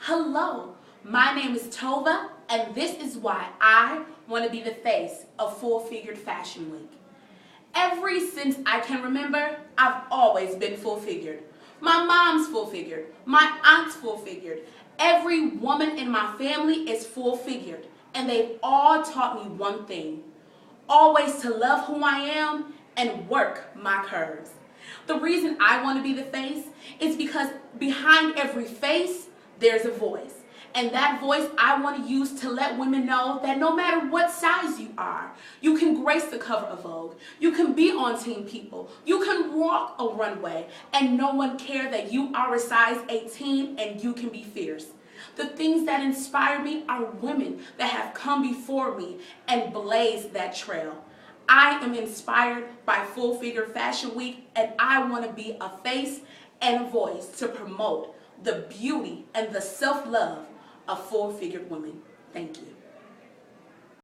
Hello, my name is Tova, and this is why I want to be the face of Full Figured Fashion Week. Ever since I can remember, I've always been full figured. My mom's full figured, my aunt's full figured. Every woman in my family is full figured, and they've all taught me one thing: always to love who I am and work my curves. The reason I want to be the face is because behind every face, there's a voice. And that voice I want to use to let women know that no matter what size you are, you can grace the cover of Vogue, you can be on Teen People, you can walk a runway, and no one care that you are a size 18 and you can be fierce. The things that inspire me are women that have come before me and blazed that trail. I am inspired by Full Figure Fashion Week, and I want to be a face and a voice to promote the beauty and the self-love of full-figured women. Thank you.